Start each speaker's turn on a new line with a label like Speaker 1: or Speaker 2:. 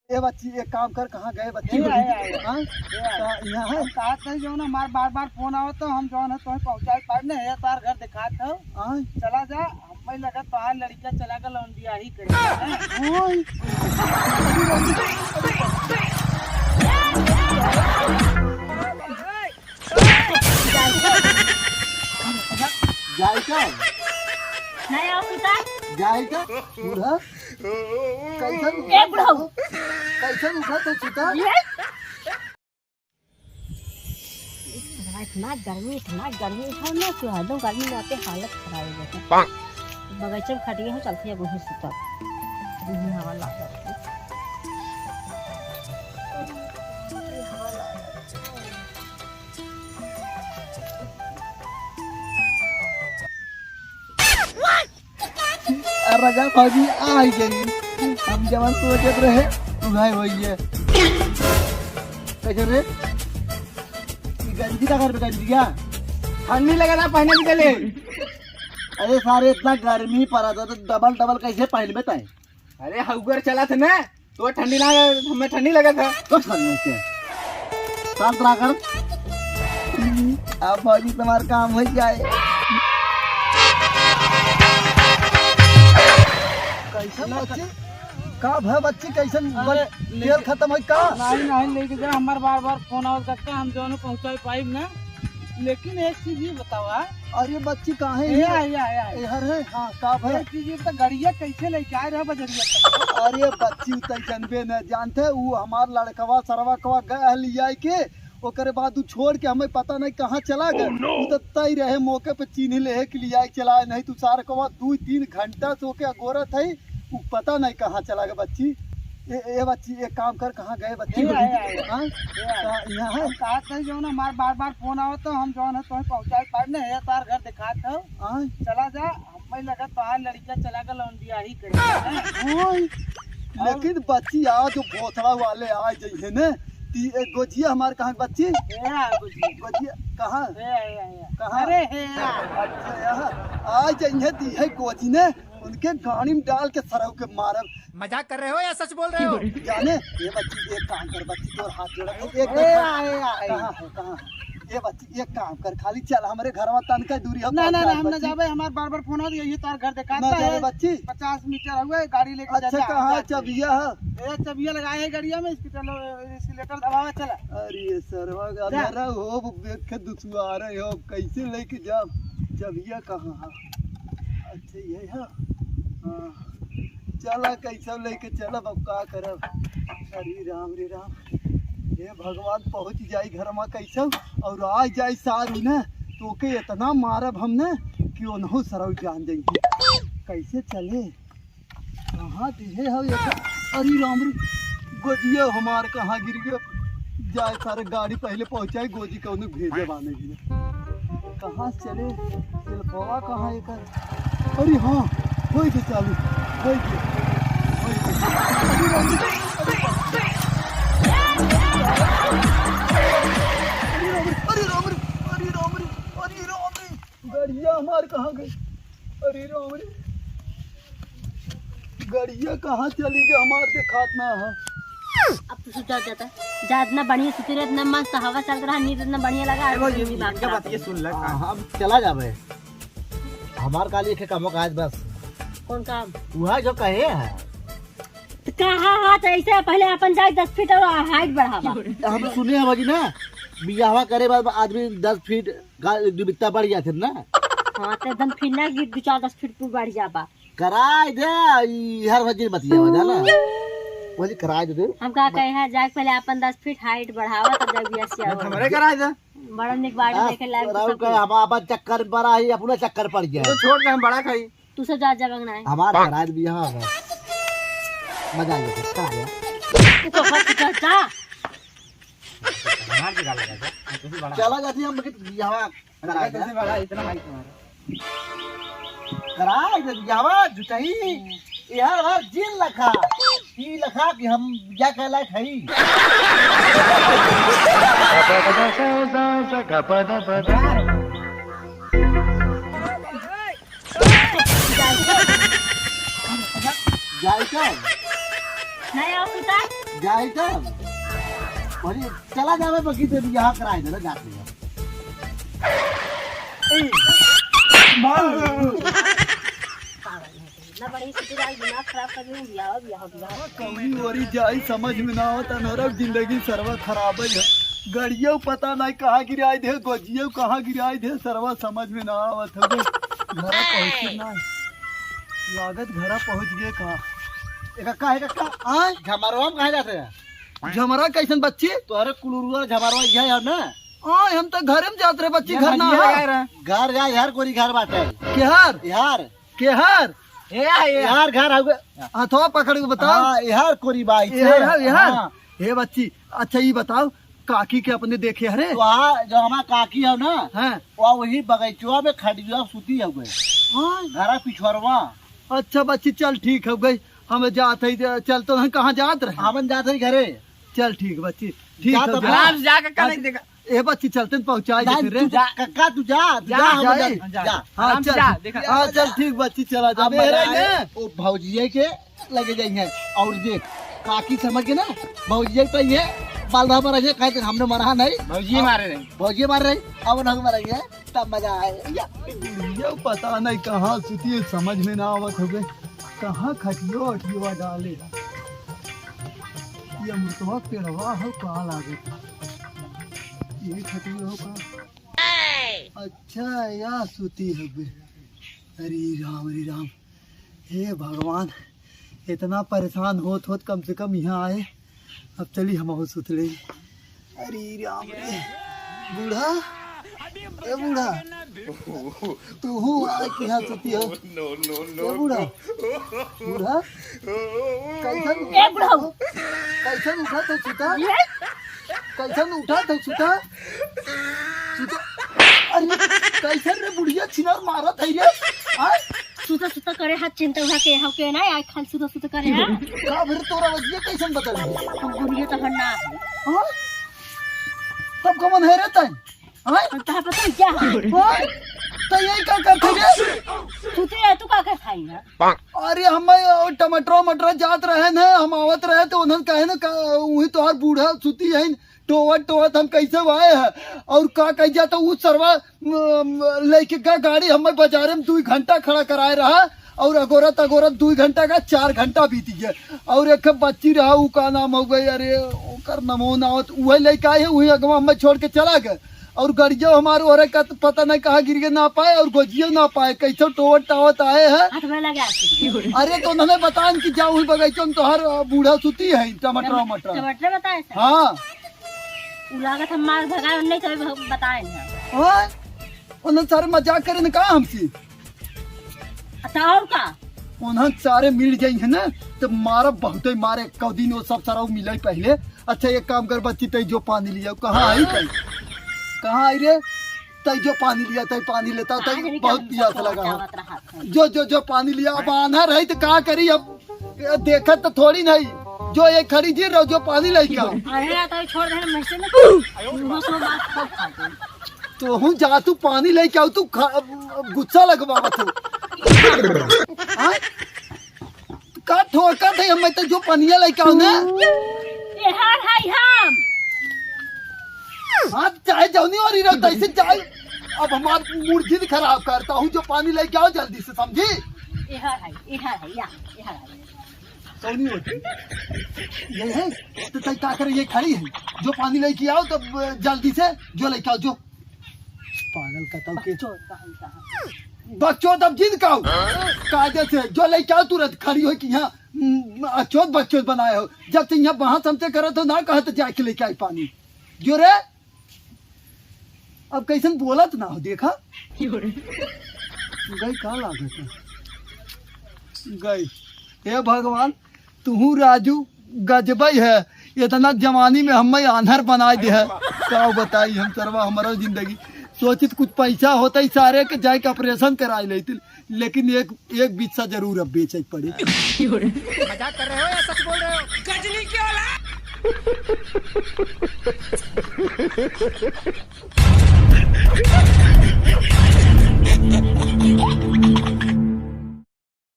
Speaker 1: ए बच्ची एक काम कर, कहाँ गए बच्ची?
Speaker 2: हाँ
Speaker 1: यहाँ है।
Speaker 2: कहा था जो ना हमार बार बार फोन आवत तो हम जो है तुम्हें पहुँचाए पाड़ने है तार घर दिखा था। चला जा हमें लगा तो लड़कियाँ चला कर लोन दिया ही
Speaker 1: जाए
Speaker 3: नहीं आओ पिता
Speaker 1: जाएगा बूढ़ा कैसन
Speaker 3: ए बुढ़ऊ
Speaker 1: कैसन उठा तो सीता
Speaker 3: इतना गर्मी था ना कि हदों गर्मी में आते हालत खराब हो जाता। बगीचे में खटिए हो चलती है बहुत सुता हवा लागत
Speaker 1: राजा भाजी आ गई। हम जवान सोचत रहे उगाए होई है कैसे रे गंजी का घर पे गंजी क्या
Speaker 2: ठंडी लगा था पहने भी चले।
Speaker 1: अरे सारे इतना गर्मी पड़ा था तो डबल डबल कैसे पहन में ताए?
Speaker 2: अरे हउगर चला था ना तो ठंडी ना हमें ठंडी लगा था
Speaker 1: तो ठंडी से साल तरा कर अब भाजी तुम्हारा काम हो जाए। कैसन बच्ची का भय बच्ची कैसन तेल खत्म है का?
Speaker 2: नहीं लेके जरा हमारे बार बार फोन आवत करता हम जो है पहुँचाए पाइब ना। लेकिन एक चीज ये बताओ
Speaker 1: अरे बच्ची कहाँ है? हर है हाँ का भय
Speaker 2: चीज तो गड़िया कैसे लेके आए रहे बजरिया?
Speaker 1: अरे बच्ची तक जनबे न जानते वो हमार लड़कवा सरवा कवा गए लिया के ओकरे बाद छोड़ के हमें पता नहीं कहाँ चला गया। तो तय रहे मौके पे चीनी ले के लिया चला नहीं तू सार कवा 2-3 घंटा से होके अगोरत है वो पता नहीं कहाँ चला गया बच्ची। ए बच्ची एक काम कर, कहाँ गए बच्ची? यहाँ है।
Speaker 2: कहा था जो ना हमारे बार बार फोन आवत तो हम जो है तुम्हें पहुँचाए पाड़ने है तार घर दिखा था। चला जा हमें लगा तो लड़कियाँ चला कर लोन दिया ही करे।
Speaker 1: लेकिन बच्ची आज जो बोथड़ा वाले आ जाइए न गोजिया हमारे कहाँ बच्ची गोजिया कहाँ कहाँ?
Speaker 2: अरे
Speaker 1: अच्छा यहाँ आ जाइए दी है गोजी ने उनके गाड़ी में डाल के सरव के मारब।
Speaker 2: मजाक कर रहे हो या सच बोल रहे हो?
Speaker 1: जाने ये बच्ची एक काम कर बच्ची तो हाथ जोड़ा एक कहाँ ये बच्ची एक काम कर खाली चल हमारे घर में तन का दूरी
Speaker 2: ना हम न जावे हमारे बार बार फोन आती है तार घर दिखाता है
Speaker 1: बच्ची
Speaker 2: 50 मीटर हुए गाड़ी लेकर
Speaker 1: अच्छा कहाँ चबिया है?
Speaker 2: ए चबिया लगाए है गाड़िया में इसकी चलो एक्सीलेटर दबावा चला।
Speaker 1: अरे सरवा मेरा हो देख के दुश्वार है हो कैसे लेके जा चबिया कहाँ है? अच्छा ये है हाँ चला कैसे लेके चला अब का करब? अरे राम ये भगवान पहुँच जाए घर में कैसे और आ जाए सारू न तो के इतना मारब हम न कि उन्हों सरव जान जाएंगे कैसे चले कहाँ दिहे हो ये? अरे राम रे गोजिया हमार कहाँ गिर गया जाए सारे गाड़ी पहले पहुँचाए गोजी का उन्हें भेजे बाने जी कहाँ चले सिलफवा कहाँ एक? अरे हाँ हो गए चालू हो गए गड़िया हमार कहाँ गई? अरे राम रे गड़िया कहाँ चली गई हमार दिखात ना है।
Speaker 3: अब तो सोचा जाता है जा इतना बढ़िया सुती रहे इतना मस्त हवा चल रहा नींद इतना बढ़िया लगा
Speaker 2: बात ये सुन लगा
Speaker 1: हम चला जाबे हमार काली के कामों का आज बस
Speaker 3: कौन काम
Speaker 1: वह जो कहे है
Speaker 3: कहाँ हाथ ऐसे पहले अपन जाए 10 फीट और हाइट बढ़ावा।
Speaker 1: हम सुने हैं बाजी ना बियाहवा करे बाद आदमी 10 फीट दुबिता बढ़ जाते ना।
Speaker 3: हाँ तो एकदम फिर ना 2-4-10 फीट पर बढ़ जाबा
Speaker 1: कराए दे हर वजह बतिया हो जाला वही कराए दे
Speaker 3: हम का कहे हैं जाके पहले अपन 10 फीट हाइट बढ़ावा तब जाके बियाह से
Speaker 2: हमारे कराए दे
Speaker 3: बड़ा निक बाड़ी देखे लायक
Speaker 1: हम अपन चक्कर पर आई अपना चक्कर पड़ गया
Speaker 2: तो छोड़ के हम बड़ा खाई
Speaker 3: तू सब जा बगना है
Speaker 1: हमारा कराए बियाह होगा मजा आ गया कहाँ गया
Speaker 3: तू तो फट जा
Speaker 1: चला जाती हम बियाह कराए
Speaker 2: कैसे बड़ा इतना हाइट तुम्हारा
Speaker 1: कराए दे बियाह जुटाई यार हर जिन लखा ई लखा कि हम क्या कहला खई जाए क्या
Speaker 3: नहीं आओ पिता
Speaker 2: जाए तब अरे चला जावे बगी तो यहाँ कराए दे ना जाते हैं
Speaker 3: ना बड़ी सुतराई दिमाग खराब कर दूं बियाह
Speaker 1: कमी वरी जाई समझ में ना आवता नरक जिंदगी सर्व खराब है गड़ियों पता नहीं कहाँ गिराई दे गोजियों कहाँ गिराई दे सर्व समझ में ना आवत है घरा पहुँचे ना लागत घरा पहुँच गए कहाँ
Speaker 2: काका है काका आ झमरवा में कहाँ जाते हैं
Speaker 1: झमरा कैसन बच्ची
Speaker 2: तोहरे कुलुरुआ झमरवा यही है ना
Speaker 1: हाँ हम तो घर में जाते रहे बच्ची घर ना
Speaker 2: घर जा यार कोई घर बाटे
Speaker 1: केहर
Speaker 2: यार
Speaker 1: केहर
Speaker 2: यार घर
Speaker 1: हथवा पकड़ के बताओ
Speaker 2: यार कोरी बाई
Speaker 1: यार हे बच्ची अच्छा ये बताओ काकी के अपने देखे हरे
Speaker 2: वहाँ जो हमारा काकी है ना
Speaker 1: हैं
Speaker 2: वहाँ वही बगीचवा में खड़िया सूती है घर पिछड़वा
Speaker 1: अच्छा बच्ची चल ठीक है गई हम जाते ही चल तो हम कहाँ जात रहे
Speaker 2: हम जाते ही घरे
Speaker 1: चल ठीक बच्ची ठीक है
Speaker 2: आराम से जाकर का नहीं देखा
Speaker 1: ए बच्ची चलते पहुँचा देते
Speaker 2: कक्का तू जा
Speaker 1: हाँ चल ठीक बच्ची चला जा
Speaker 2: वो भौजिया के लगे जाएंगे और देख काकी समझ के ना भौजिया तो ये बाल मरा है कहते हमने मरा नहीं भौजिया मार रहे अब नहीं मरेंगे तब मजा आएगा
Speaker 1: ये पता नहीं कहाँ सुती समझ में ना आवत हो गए कहाँ खटियो अटियो डाले ये अमृतवा पेड़वा हो कहाँ लागे ये खटियो हो कहाँ अच्छा या सुती हो गए हरी राम हे भगवान इतना परेशान होत कम से कम यहाँ आए अब चली हम सुत ले अरे राम रे बूढ़ा ए बूढ़ा तू आए कि यहाँ सुती हो ए बूढ़ा बूढ़ा कैसन उठा तो सुता कैसन उठा तो सुता अरे कैसन रे बुढ़िया छिनार मारत है रे हां
Speaker 3: सुता सुता करे हाथ चिंता उठा के हम के ना आय खान सुता सुता करे हां
Speaker 1: का फिर तोरा वजिया कैसन बदल
Speaker 3: हम बुढ़िया तो हन्ना
Speaker 1: हां तब कमन है रे तन हां
Speaker 3: तब पता क्या
Speaker 1: हां तो ये क्या करते रे
Speaker 3: सुते तू का खाई ना
Speaker 1: अरे हम टमाटर जात रहे न हम आवत रहे तो उन्होंने कहे ना वही तोहर बूढ़ा सुती है टोवत हम कैसे आए हैं और का कह जाता उस सरवा लेके का गाड़ी हमें बाजारे में 2 घंटा खड़ा कराए रहा और अगोरत 2 घंटा का 4 घंटा बीत गया और एक बच्ची रहा वो का नाम हो गई अरे ओकर नमो नावत वही लेके आए वही अगवा हमें छोड़ के चला गए और गड़िया हमारे ओरे का पता नहीं कहाँ गिर के ना पाए और गोजियो ना पाए कैसे टोवत टावत आए हैं अरे तो उन्होंने बताया कि जाओ वही बगीचे में तोहर बूढ़ा सुती है टमाटर
Speaker 3: बताए
Speaker 1: हाँ
Speaker 3: लागत हम मार भगाए नहीं कभी बताए ना
Speaker 1: हाँ उन्होंने सारे मजाक करे ना कहा हमसे
Speaker 3: अच्छा और का
Speaker 1: उन्होंने सारे मिल जाई है ना तो मारा बहुत ही मारे कौ दिन वो सब सारा मिला पहले अच्छा एक काम कर बच्ची तय जो पानी लिया कहाँ आई कहीं कहाँ आई रे तय जो पानी लिया तय पानी लेता तय बहुत प्यास लगा जो पानी लिया अब आना रही तो क्या करी अब देखा तो थोड़ी नहीं जो ये खड़ी जी रहो जो पानी लेके आओ
Speaker 3: तो छोड़ दे मस्ती में
Speaker 1: तो हूँ जा तू पानी लेके आओ तू गुस्सा लगवा तू का ठोका थे हमें तो जो पनिया लेके आओ ना
Speaker 3: ये हार है हम
Speaker 1: हाँ चाहे जौनी और रहो ऐसे चाहे अब हमारा मूड जिद खराब करता हूँ जो पानी लेके आओ जल्दी से समझी
Speaker 3: ये हार है
Speaker 1: सौनी होती ये है तो तय क्या करे ये खड़ी है जो पानी लेके आओ तो जल्दी से जो लेके आओ जो पागल का के बच्चों तब जिद का कायदे से जो लेके आओ तुरंत खड़ी हो कि यहाँ अचोत बच्चों बनाए हो जब से यहाँ वहां समझे करो तो ना कहा तो जाके लेके आई पानी जो रे अब कैसे बोला तो ना हो देखा गई कहाँ लागत है गई हे भगवान तू राजू गजबई है इतना जवानी में हमें आन्हर बना दे है क्या बताई हम सरवा हमारा जिंदगी सोचित कुछ पैसा होता ही सारे के जाए के ऑपरेशन करा लेते लेकिन एक बिस्सा जरूर अब बेचे पड़ी
Speaker 2: मजाक कर रहे हो या सच बोल रहे हो गजनी क्यों